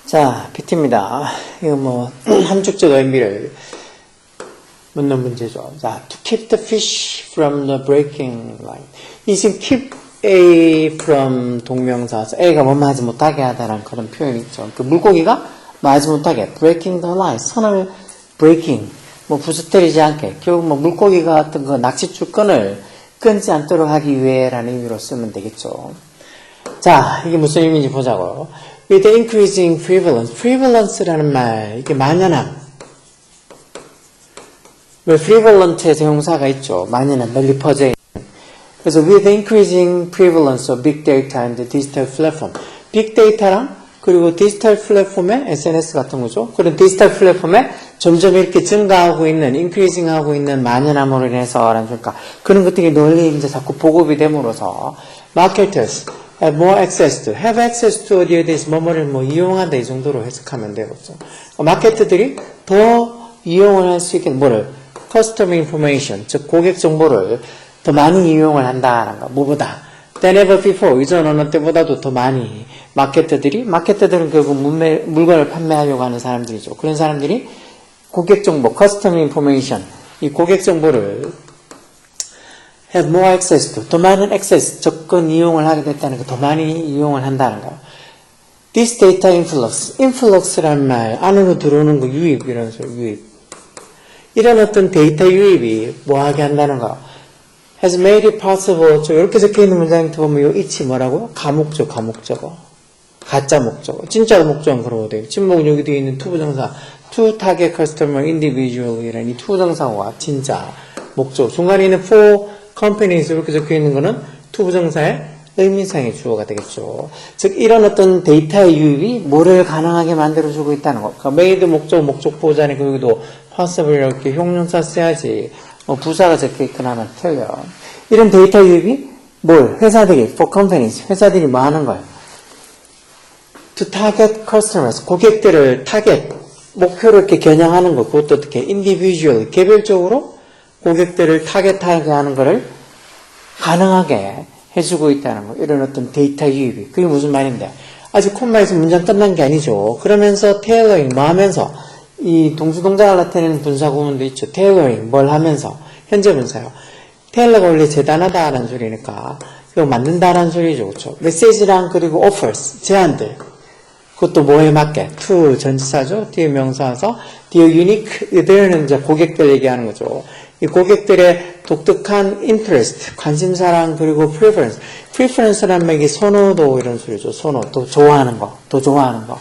자, PT입니다. 이거 뭐 함축적 의미를 묻는 문제죠. 자, to keep the fish from the breaking line. 이 지금 keep A from 동명사서 A가 뭐뭐 하지 못하게 하다라는 그런 표현이 있죠. 그 물고기가 뭐 하지 못하게 breaking the line, 선을 breaking, 뭐 부서뜨리지 않게, 결국 뭐 물고기가 어떤 그 낚싯줄 끈을 끊지 않도록 하기 위해라는 의미로 쓰면 되겠죠. 자, 이게 무슨 의미인지 보자고요. With increasing prevalence. prevalence라는 말, 이게 만연함. 왜 prevalent의 대용사가 있죠. 만연함, 널리 퍼져 있는. 그래서 with increasing prevalence of big data and the digital platform. 빅 데이터랑 그리고 디지털 플랫폼의 SNS 같은 거죠. 그런 디지털 플랫폼에 점점 이렇게 증가하고 있는, increasing 하고 있는 만연함으로 인해서, 그러니까 그런 것들이 널리 이제 자꾸 보급이 됨으로써 marketers have more access to, have access to 어디에 대해서 뭐뭐를 뭐 이용한다 이 정도로 해석하면 되겠죠. 마케터들이 더 이용을 할 수 있게 뭐를 customer information, 즉 고객 정보를 더 많이 이용을 한다는 거. 뭐보다 than ever before, 이전 어느 때보다도 더 많이 마케터들은 결국 물건을 판매하려고 하는 사람들이죠. 그런 사람들이 고객 정보, customer information, 이 고객 정보를 have more access to, 더 많은 access, 접근 이용을 하게 됐다는 거, 더 많이 이용을 한다는 거예요. This data influx라는 말, 안으로 들어오는 거, 유입, 이런 소리, 유입. 이런 어떤 데이터 유입이 뭐 하게 한다는 거. has made it possible, 이렇게 적혀 있는 문장에 보면 요 이치 뭐라고요? 가목적, 가목적어. 가짜 목적어. 진짜 목적은 그러고 돼요. 진목 여기 뒤에 있는 투부정사, to target customer individual이라는 이 투부정사와 진짜 목적. 중간에 있는 for companies 이렇게 적혀 있는 거는 투부정사의 의미상의 주어가 되겠죠. 즉 이런 어떤 데이터의 유입이 뭐를 가능하게 만들어주고 있다는 것. 그러니까 made 목적, 목적 보호자니 여기도 possible 이렇게 형용사 써야지. 부사가 적혀 있거나 하면 틀려. 이런 데이터 유입이 뭘? 회사들이, for companies, 회사들이 뭐 하는 거예요? To target customers, 고객들을 타겟, 목표를 이렇게 겨냥하는 거. 그것도 어떻게? individual, 개별적으로 고객들을 타겟하게 하는 거를 가능하게 해주고 있다는 거. 이런 어떤 데이터 유입이. 그게 무슨 말인데? 아직 콤마에서 문장 끝난 게 아니죠. 그러면서 tailoring, 뭐 하면서? 이 동수동작을 나타내는 분사 구문도 있죠. tailoring, 뭘 하면서? 현재 분사요. tailor가 원래 재단하다라는 소리니까 이거 만든다라는 소리죠. 그렇죠? 메시지랑 그리고 offers, 제안들. 그것도 뭐에 맞게? to 전치사죠. 뒤에 명사서 뒤에 unique, 이들은 이제 고객들 얘기하는 거죠. 이 고객들의 독특한 interest, 관심사랑 그리고 preference. preference라는 말 이게 선호도 이런 소리죠. 선호, 또 좋아하는 거, 더 좋아하는 거.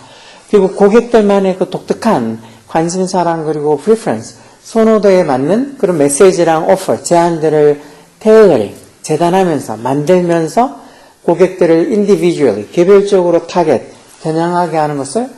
그리고 고객들만의 그 독특한 관심사랑 그리고 preference, 선호도에 맞는 그런 메시지랑 offer, 제안들을 tailoring, 재단하면서, 만들면서 고객들을 individually, 개별적으로 타겟, 겨냥하게 하는 것을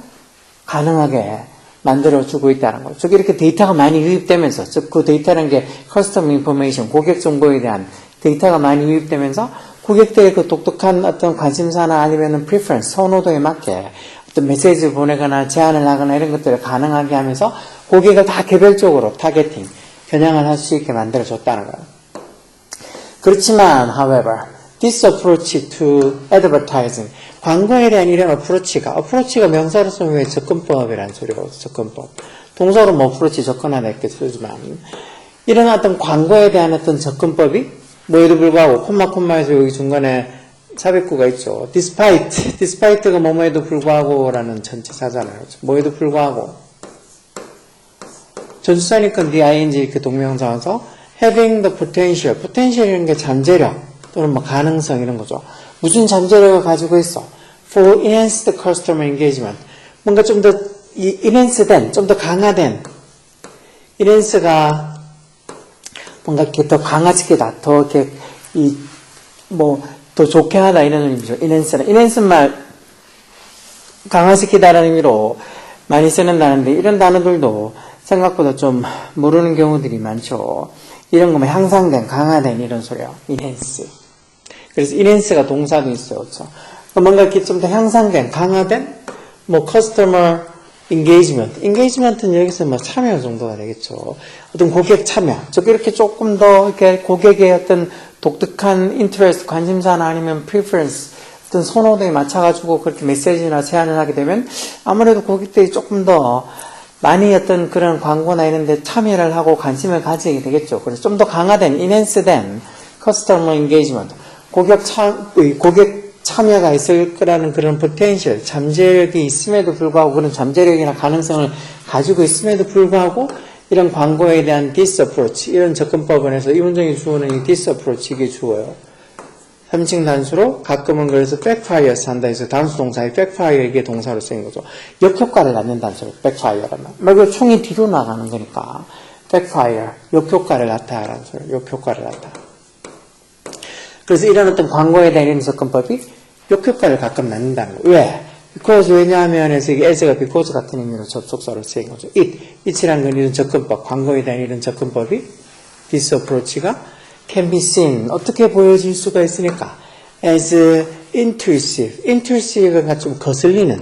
가능하게 만들어주고 있다는 거죠. 즉 이렇게 데이터가 많이 유입되면서, 즉 그 데이터라는 게 customer information, 고객 정보에 대한 데이터가 많이 유입되면서 고객들의 그 독특한 어떤 관심사나 아니면 preference, 선호도에 맞게 어떤 메시지를 보내거나 제안을 하거나 이런 것들을 가능하게 하면서 고객을 다 개별적으로 타겟팅, 겨냥을 할 수 있게 만들어줬다는 거예요. 그렇지만, however, this approach to advertising, 광고에 대한 이런 approach가 명사로 쓰면 왜 접근법이라는 소리가 접근법. 동사로 뭐 approach 접근하다 이렇게 쓰지만, 이런 어떤 광고에 대한 어떤 접근법이 뭐에도 불구하고 콤마에서 여기 중간에 삽입구가 있죠. despite가 뭐뭐에도 불구하고라는 전치사잖아요. 뭐에도 불구하고. 전치사니까 the ing 이렇게 동명사와서 having the potential이라는 게 잠재력 또는 뭐 가능성 이런 거죠. 무슨 잠재력을 가지고 있어? for enhanced customer engagement. 뭔가 좀 더 enhance된, 좀 더 강화된. enhance가 뭔가 이렇게 더 강화시키다, 더 이렇게 더 좋게 하다 이런 의미죠. enhance 말 강화시키다라는 의미로 많이 쓰는다는데 이런 단어들도 생각보다 좀 모르는 경우들이 많죠. 이런 거면 향상된, 강화된 이런 소리요. enhance. 그래서 enhance가 동사도 있어요. 그렇죠? 뭔가 이렇게 좀 더 향상된, 강화된, customer engagement. engagement는 여기서 뭐 참여 정도가 되겠죠. 어떤 고객 참여. 즉, 이렇게 조금 더 이렇게 고객의 어떤 독특한 interest, 관심사나 아니면 preference, 어떤 선호도에 맞춰가지고 그렇게 메시지나 제안을 하게 되면 아무래도 고객들이 조금 더 많이 어떤 그런 광고나 이런 데 참여를 하고 관심을 가지게 되겠죠. 그래서 좀 더 강화된, enhance된 customer engagement. 고객 참여가 있을 거라는 그런 potential, 잠재력이 있음에도 불구하고 그런 잠재력이나 가능성을 가지고 있음에도 불구하고 이런 광고에 대한 this approach, 이런 접근법을 해서 이 문장이 주어는 이 this approach 이게 주어요. 3층 단수로 가끔은 그래서 backfires 한다 해서 단수 동사의 backfire 이게 동사로 쓰인 거죠. 역효과를 낳는다는 소리, backfire라면. 말고 총이 뒤로 나가는 거니까 backfire, 역효과를 낳다라는 소리, 역효과를 낳다. 그래서 이런 어떤 광고에 대한 이런 접근법이 역효과를 가끔 낳는다는 거. 왜? because 왜냐하면 해서 이게 as가 because 같은 의미로 접속사로 쓰인 거죠. it이라는 건 이런 접근법, 광고에 대한 이런 접근법이 this approach가 can be seen, 어떻게 보여질 수가 있으니까 as intrusive, intrusive가 좀 거슬리는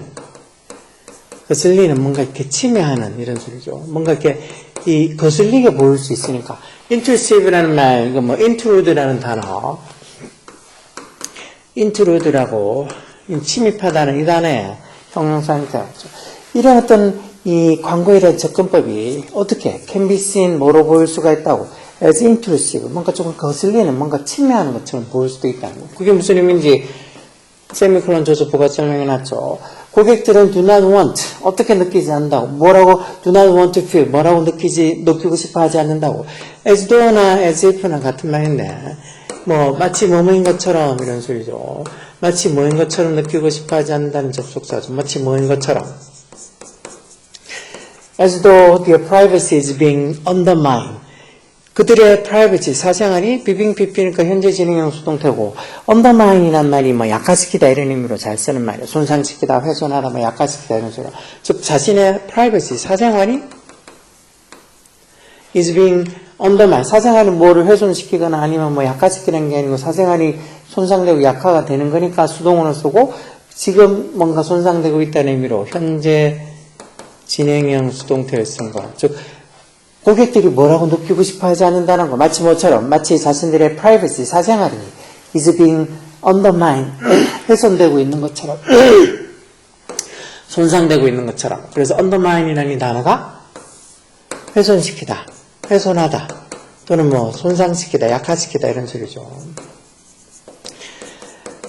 뭔가 이렇게 침해하는 이런 소리죠. 뭔가 이렇게 이 거슬리게 보일 수 있으니까 intrusive라는 말, 이거 뭐 intrude라는 단어, intrude라고 침입하다는 이 단어의 형용사인 거죠. 이런 어떤 이 광고에 대한 접근법이 어떻게 can be seen 뭐로 보일 수가 있다고 as intrusive 뭔가 조금 거슬리는 뭔가 침해하는 것처럼 보일 수도 있다는 거. 그게 무슨 의미인지 세미콜론 조서부가 설명해놨죠. 고객들은 do not want 어떻게 느끼지 않는다고 뭐라고 do not want to feel 뭐라고 느끼고 싶어 하지 않는다고 as though나 as if나 같은 말인데 뭐 마치 뭐뭐인 것처럼 이런 소리죠. 마치 뭐인 것처럼 느끼고 싶어 하지 않는다는 접속사죠. 마치 뭐인 것처럼 as though their privacy is being undermined 그들의 privacy, 사생활이 비빙피피니까 현재 진행형 수동태고 undermine이란 말이 뭐 약화시키다 이런 의미로 잘 쓰는 말이에요. 손상시키다, 훼손하다, 뭐 약화시키다 이런 소리로 즉 자신의 privacy, 사생활이 is being undermined 사생활이 뭐를 훼손시키거나 아니면 뭐 약화시키는 게 아니고 사생활이 손상되고 약화가 되는 거니까 수동어를 쓰고 지금 뭔가 손상되고 있다는 의미로 현재 진행형 수동태를 쓴 거. 즉 고객들이 뭐라고 느끼고 싶어 하지 않는다는 거. 마치 뭐처럼 마치 자신들의 privacy, 사생활이 is being undermined 훼손되고 있는 것처럼 손상되고 있는 것처럼. 그래서 undermine이라는 이 단어가 훼손시키다, 훼손하다 또는 뭐 손상시키다, 약화시키다 이런 소리죠.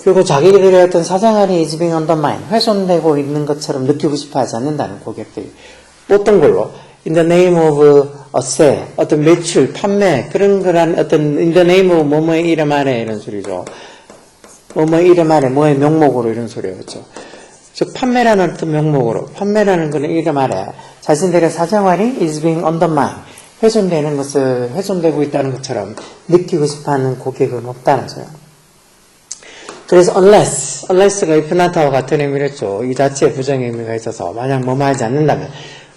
그리고 자기들의 어떤 사생활이 is being undermined 훼손되고 있는 것처럼 느끼고 싶어 하지 않는다는 고객들이. 어떤 걸로? in the name of a sale, 어떤 매출, 판매, 그런 거란 어떤 in the name of 뭐뭐의 이름 아래 이런 소리죠. 뭐뭐의 이름 아래, 뭐의 명목으로 이런 소리였죠. 즉, 판매라는 어떤 명목으로, 판매라는 거는 이름 아래, 자신들의 사생활이 is being undermined, 훼손되는 것을, 훼손되고 있다는 것처럼 느끼고 싶어 하는 고객은 없다는 거예요. 그래서 unless가 if not와 같은 의미를 했죠. 이 자체에 부정의 의미가 있어서, 만약 뭐뭐 하지 않는다면,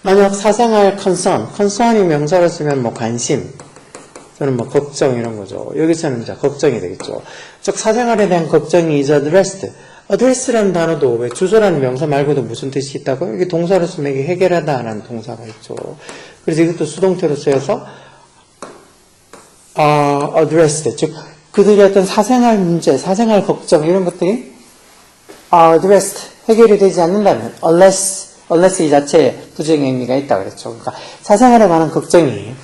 만약 사생활 concern이 명사로 쓰면 뭐 관심, 또는 뭐 걱정 이런 거죠. 여기서는 이제 걱정이 되겠죠. 즉 사생활에 대한 걱정이 is addressed. address라는 단어도 왜 주소라는 명사 말고도 무슨 뜻이 있다고요? 이게 동사로 쓰면 이게 해결하다라는 동사가 있죠. 그래서 이것도 수동태로 쓰여서 addressed. 즉 그들의 어떤 사생활 문제, 사생활 걱정 이런 것들이 addressed. 해결이 되지 않는다면 unless 이 자체에 부정의 의미가 있다고 그랬죠. 그러니까 사생활에 관한 걱정이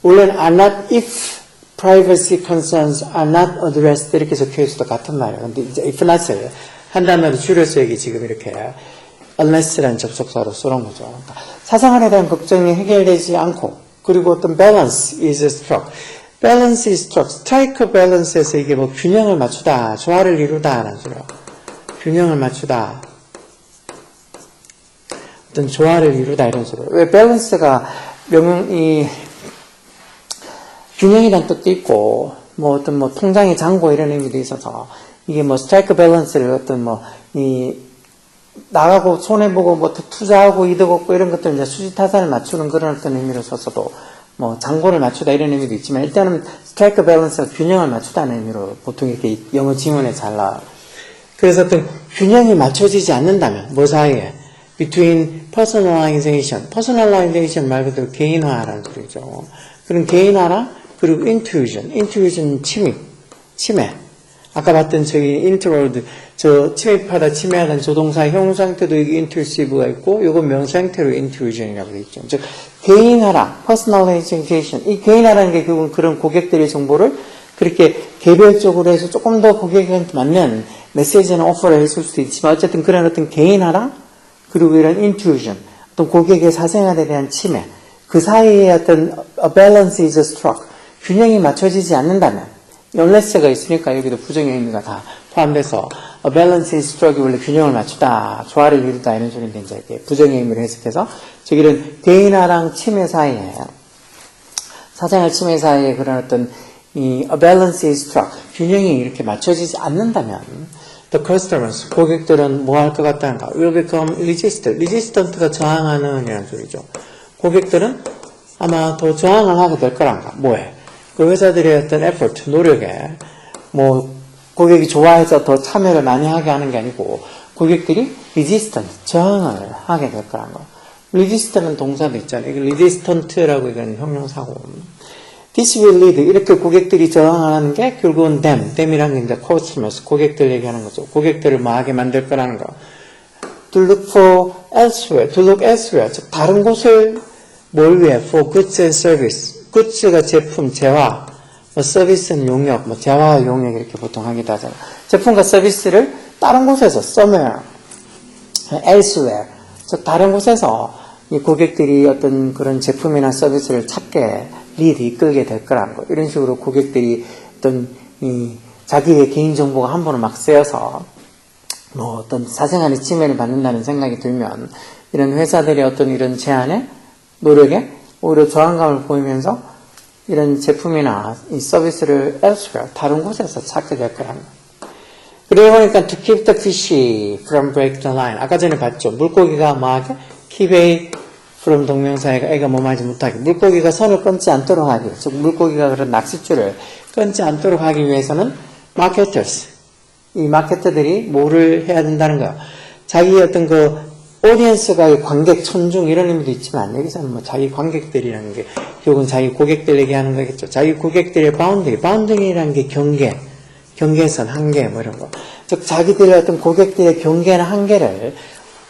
원래는 are not if privacy concerns are not addressed 이렇게 적혀 있어도 같은 말이에요. 근데 이제 if not을 한 단어로 줄여서 여기 지금 이렇게 unless라는 접속사로 써놓은 거죠. 그러니까 사생활에 대한 걱정이 해결되지 않고 그리고 어떤 balance is struck. balance is struck. strike balance에서 이게 뭐 균형을 맞추다, 조화를 이루다라는 소리예요. 균형을 맞추다. 어떤 조화를 이루다 이런 소리예요. 왜 balance가 균형이란 뜻도 있고 뭐 어떤 뭐 통장의 잔고 이런 의미도 있어서 이게 뭐 strike balance를 어떤 나가고 손해보고 뭐 투자하고 이득 얻고 이런 것들 이제 수지타산을 맞추는 그런 어떤 의미로 써서도 뭐 잔고를 맞추다 이런 의미도 있지만 일단은 strike balance가 균형을 맞추다는 의미로 보통 이렇게 영어 지문에 잘 나와요. 그래서 어떤 균형이 맞춰지지 않는다면 뭐 사이에 between personalization. personalization 말 그대로 개인화라는 소리죠. 그런 개인화랑 그리고 intrusion. intrusion 침해. 아까 봤던 저희 intrude, 저 침입하다 침해하는 조동사 형용사 형태도 이게 intrusive가 있고, 요건 명사 형태로 intrusion이라고 되어 있죠. 즉, 개인화랑 personalization. 이 개인화라는 게 결국은 그런 고객들의 정보를 그렇게 개별적으로 해서 조금 더 고객한테 맞는 메시지나 오퍼를 했을 수도 있지만, 어쨌든 그런 어떤 개인화랑 그리고 이런 intrusion, 어떤 고객의 사생활에 대한 침해, 그 사이에 어떤 a balance is struck, 균형이 맞춰지지 않는다면, unless가 있으니까 여기도 부정의 의미가 다 포함돼서 a balance is struck이 원래 균형을 맞추다, 조화를 이루다 이런 소리인데 이제 이렇게 부정의 의미를 해석해서 저기는 개인화랑 침해 사이에, 사생활 침해 사이에 그런 어떤 이 a balance is struck, 균형이 이렇게 맞춰지지 않는다면 the customers, 고객들은 뭐 할 것 같다는가? will become resistant. resistant가 저항하는 이라는 소리죠. 고객들은 아마 더 저항을 하게 될 거란가? 뭐해? 그 회사들의 어떤 effort, 노력에 뭐 고객이 좋아해서 더 참여를 많이 하게 하는 게 아니고 고객들이 resistant, 저항을 하게 될 거란 거. resistant은 동사도 있잖아요. 이게 resistant라고 이건 형용사고. This will lead, 이렇게 고객들이 저항하는 게 결국은 them이라는 게 이제 customers, 고객들 얘기하는 거죠. 고객들을 뭐 하게 만들 거라는 거. To look for elsewhere, to look elsewhere, 즉 다른 곳을 뭘 위해? For goods and service. goods가 제품, 재화, 뭐 서비스는 용역, 뭐 재화, 용역 이렇게 보통 하기도 하잖아요. 제품과 서비스를 다른 곳에서 somewhere, elsewhere, 즉 다른 곳에서 이 고객들이 어떤 그런 제품이나 서비스를 찾게 리드 이끌게 될 거라는 거. 이런 식으로 고객들이 어떤 이 자기의 개인정보가 한 번에 막 쓰여서 뭐 어떤 사생활의 침해를 받는다는 생각이 들면 이런 회사들의 어떤 이런 제안에 노력에 오히려 저항감을 보이면서 이런 제품이나 이 서비스를 elsewhere, 다른 곳에서 찾게 될 거라는 거. 그러고 보니까 to keep the fish from break the line. 아까 전에 봤죠. 물고기가 뭐하게? keep a from 동명사가 애가 뭐하지 못하게. 물고기가 선을 끊지 않도록 하기. 즉 물고기가 그런 낚싯줄을 끊지 않도록 하기 위해서는 marketers, 이 마케터들이 뭐를 해야 된다는 거야. 자기 어떤 그 오디언스가 관객, 천중 이런 의미도 있지만 여기서는 뭐 자기 관객들이라는 게 결국은 자기 고객들 얘기하는 거겠죠. 자기 고객들의 바운더리라는 게 경계선, 한계 뭐 이런 거. 즉 자기들의 어떤 고객들의 경계나 한계를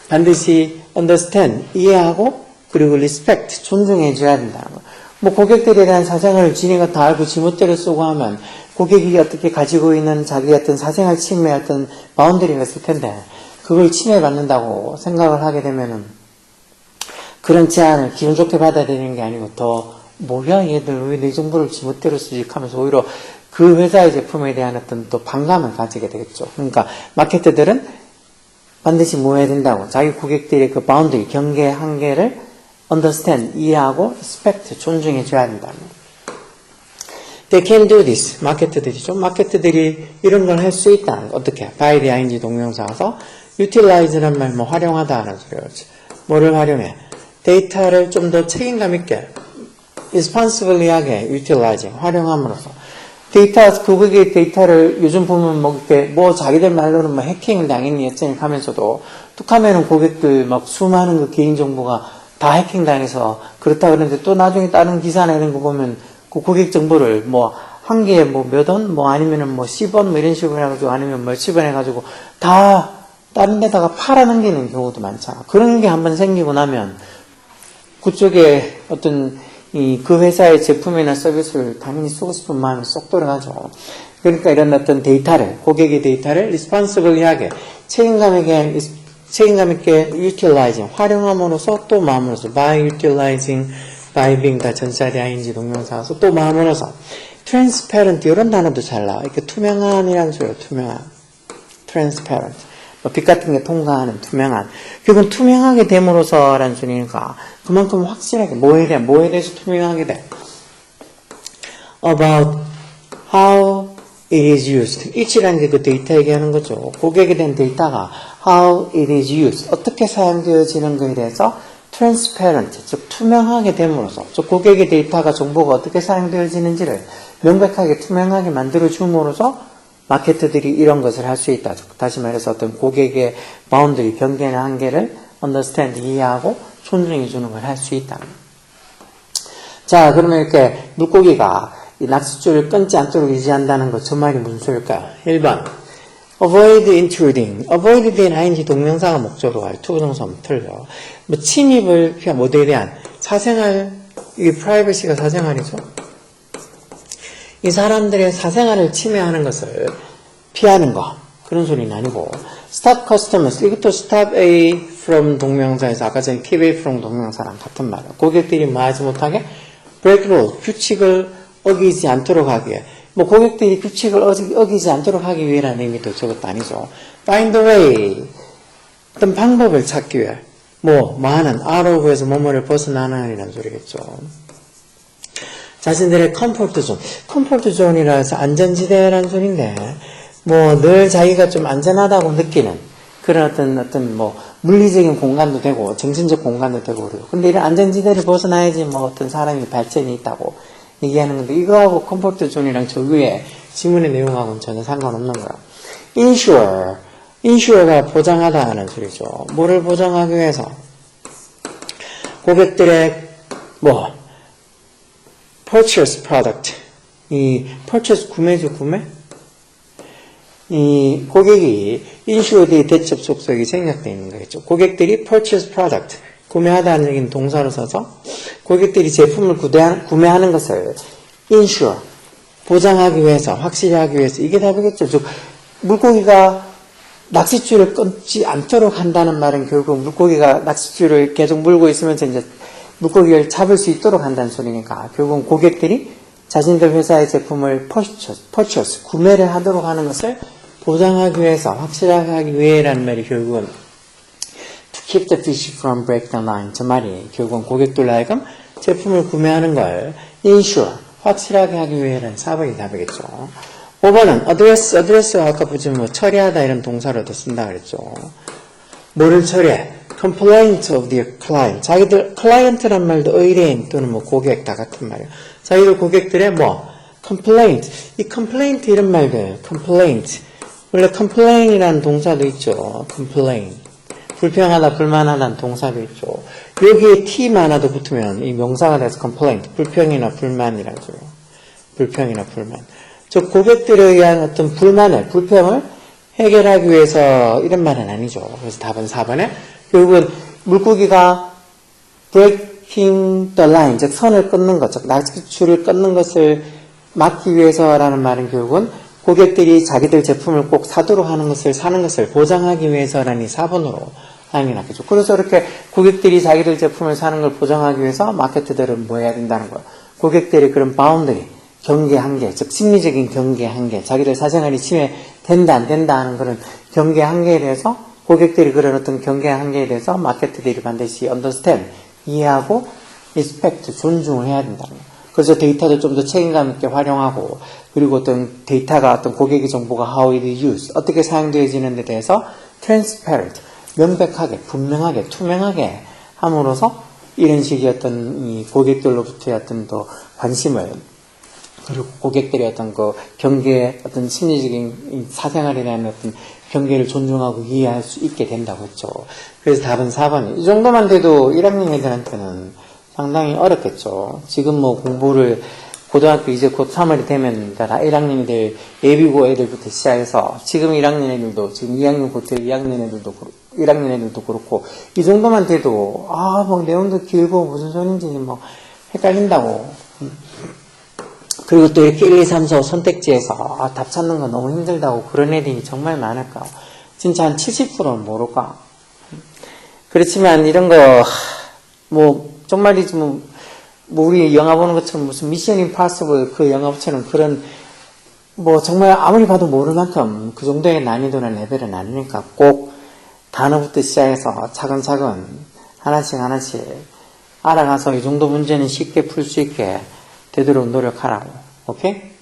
반드시 understand, 이해하고 그리고 respect, 존중해 줘야 된다는 거. 뭐 고객들에 대한 사생활을 지네가 다 알고 지멋대로 쓰고 하면 고객이 어떻게 가지고 있는 자기 어떤 사생활 침해 어떤 바운더리가 있을 텐데 그걸 침해받는다고 생각을 하게 되면은 그런 제안을 기분 좋게 받아들이는 게 아니고 더 뭐야 얘들 왜 내 정보를 지멋대로 쓰지 하면서 오히려 그 회사의 제품에 대한 어떤 또 반감을 가지게 되겠죠. 그러니까 마케터들은 반드시 뭐 해야 된다고 자기 고객들의 그 바운더리, 경계, 한계를 understand, 이해하고 respect, 존중해 줘야 된다는 거예요. They can do this. 마케터들이죠. 마케터들이 이런 걸 할 수 있다는 거. 어떻게? by the ing 동명사에서 utilize란 말, 뭐 활용하다 하는 소리였죠. 뭐를 활용해? 데이터를 좀 더 책임감 있게, responsibly 하게 utilizing, 활용함으로써. 고객의 데이터를 요즘 보면 뭐 이렇게 뭐 자기들 말로는 뭐 해킹을 당했니 했으니 하면서도 뚝 하면은 고객들 막 수많은 그 개인정보가 다 해킹당해서 그렇다 그러는데 또 나중에 다른 기사나 이런 거 보면 그 고객 정보를 뭐 한 개에 뭐 몇 원, 뭐 아니면은 뭐 10원 뭐 이런 식으로 해가지고 아니면 뭐 10원 해가지고 다 다른 데다가 팔아넘기는 경우도 많잖아. 그런 게 한번 생기고 나면 그쪽에 어떤 그 회사의 제품이나 서비스를 당연히 쓰고 싶은 마음이 쏙 들어가죠. 그러니까 이런 어떤 데이터를, 고객의 데이터를 responsibly 하게, 책임감 있게 utilizing, 활용함으로써 또 마음으로써, by utilizing, by being 다 전자리 ing 동명사에서 또 마음으로써, transparent, 이런 단어도 잘 나와. 이렇게 투명한이라는 소리예요, 투명한. transparent. 빛 같은 게 통과하는 투명한. 결국은 투명하게 됨으로써라는 소리니까 그만큼 확실하게 뭐에 대해서 투명하게 돼. About how it is used. it이라는 게 그 데이터 얘기하는 거죠. 고객에 대한 데이터가 how it is used. 어떻게 사용되어지는 것에 대해서 transparent, 즉 투명하게 됨으로써, 즉 고객의 데이터가 정보가 어떻게 사용되어지는지를 명백하게 투명하게 만들어 줌으로써 마케터들이 이런 것을 할 수 있다. 다시 말해서 어떤 고객의 바운더리, 경계나 한계를 understand, 이해하고 존중해 주는 걸 할 수 있다. 자, 그러면 이렇게 물고기가 이 낚싯줄을 끊지 않도록 유지한다는 거, 저 말이 무슨 소리일까요? 1번. avoid intruding. avoid 된 ing 동명사가 목적으로 와요. 투부정사면 틀려. 뭐, 침입을 피한 모델에 대한 사생활, 이게 프라이버시가 사생활이죠. 이 사람들의 사생활을 침해하는 것을 피하는 거. 그런 소리는 아니고. stop customers. 이것도 stop A from 동명사에서 아까 전에 keep A from 동명사랑 같은 말이에요. 고객들이 뭐 하지 못하게 break rule. 규칙을 어기지 않도록 하기 위해. 뭐 고객들이 규칙을 어기지 않도록 하기 위해라는 의미도 저것도 아니죠. find a way. 어떤 방법을 찾기 위해. 뭐 하는 out of에서 뭐뭐를 벗어나는 소리겠죠. 자신들의 컴포트 존. 컴포트 존이라 해서 안전지대라는 소리인데 뭐 늘 자기가 좀 안전하다고 느끼는 그런 어떤 뭐 물리적인 공간도 되고 정신적 공간도 되고 그래요. 근데 이런 안전지대를 벗어나야지 뭐 어떤 사람이 발전이 있다고 얘기하는 건데 이거하고 컴포트 존이랑 저 위에 지문의 내용하고는 전혀 상관없는 거야. insure. insure가 보장하다 하는 소리죠. 뭐를 보장하기 위해서? 고객들의 purchase product. 이 purchase 구매죠, 구매? 이 고객이 insured의 대접 속속이 생략되어 있는 거겠죠. 고객들이 purchase product. 구매하다는 얘기는 동사로 써서 고객들이 제품을 구매하는 것을 insure, 보장하기 위해서, 확실히 하기 위해서 이게 답이겠죠. 즉 물고기가 낚싯줄을 끊지 않도록 한다는 말은 결국 물고기가 낚싯줄을 계속 물고 있으면서 이제 물고기를 잡을 수 있도록 한다는 소리니까 결국은 고객들이 자신들 회사의 제품을 purchase, 구매를 하도록 하는 것을 보장하기 위해서, 확실하게 하기 위해라는 말이 결국은 to keep the fish from break the line. 저 말이 결국은 고객들 하여금 제품을 구매하는 걸 insure, 확실하게 하기 위해라는 4번이 답이겠죠. 5번은 address가 아까 보시면 뭐 처리하다 이런 동사로도 쓴다 그랬죠. 뭐를 처리해? complaint of the client. 자기들 client란 말도 의뢰인 또는 뭐 고객 다 같은 말이에요. 자기들 고객들의 complaint. 이 complaint 이런 말들 complaint. 원래 complain이라는 동사도 있죠. complain. 불평하다, 불만하다는 동사도 있죠. 여기에 t만 하나도 붙으면 이 명사가 돼서 complaint. 불평이나 불만이라는 소리예요. 불평이나 불만. 즉 고객들에 의한 어떤 불만을, 불평을 해결하기 위해서 이런 말은 아니죠. 그래서 답은 4번에 결국은 물고기가 breaking the line, 즉 선을 끊는 것, 즉 낚싯줄을 끊는 것을 막기 위해서라는 말은 결국은 고객들이 자기들 제품을 꼭 사도록 하는 것을, 사는 것을 보장하기 위해서라니 4번으로 하는 게 낫겠죠. 그래서 이렇게 고객들이 자기들 제품을 사는 걸 보장하기 위해서 마케트들은 뭐 해야 된다는 거예요. 고객들이 그런 바운더리, 경계 한계, 즉 심리적인 경계 한계, 자기들 사생활이 침해된다 안 된다 하는 그런 경계 한계에 대해서 고객들이 그런 어떤 경계 한계에 대해서 마케터들이 반드시 understand, 이해하고 respect, 존중을 해야 된다는 거예요. 그래서 데이터도 좀 더 책임감 있게 활용하고 그리고 어떤 데이터가 어떤 고객의 정보가 how it is used, 어떻게 사용되어지는 데 대해서 transparent, 명백하게, 분명하게, 투명하게 함으로써 이런 식의 어떤 이 고객들로부터의 어떤 더 관심을 그리고 고객들의 어떤 그 경계의 어떤 심리적인 사생활에 대한 어떤 경계를 존중하고 이해할 수 있게 된다고 했죠. 그래서 답은 4번이. 이 정도만 돼도 1학년 애들한테는 상당히 어렵겠죠. 지금 뭐 공부를 고등학교 이제 곧 3월이 되면 다 1학년 애들, 예비고 애들부터 시작해서 지금 1학년 애들도, 지금 2학년 곧 2학년 애들도, 1학년 애들도 그렇고 이 정도만 돼도 뭐 내용도 길고 무슨 소린지 뭐 헷갈린다고. 그리고 또 이렇게 1, 2, 3, 4, 5 선택지에서 답 찾는 거 너무 힘들다고 그런 애들이 정말 많을까? 진짜 한 70%는 모를까? 그렇지만 이런 거 정말이지 우리 영화 보는 것처럼 무슨 미션 임파서블 그 영화처럼 그런 정말 아무리 봐도 모를 만큼 그 정도의 난이도나 레벨은 아니니까 꼭 단어부터 시작해서 차근차근 하나씩 알아가서 이 정도 문제는 쉽게 풀 수 있게 되도록 노력하라고. 오케이?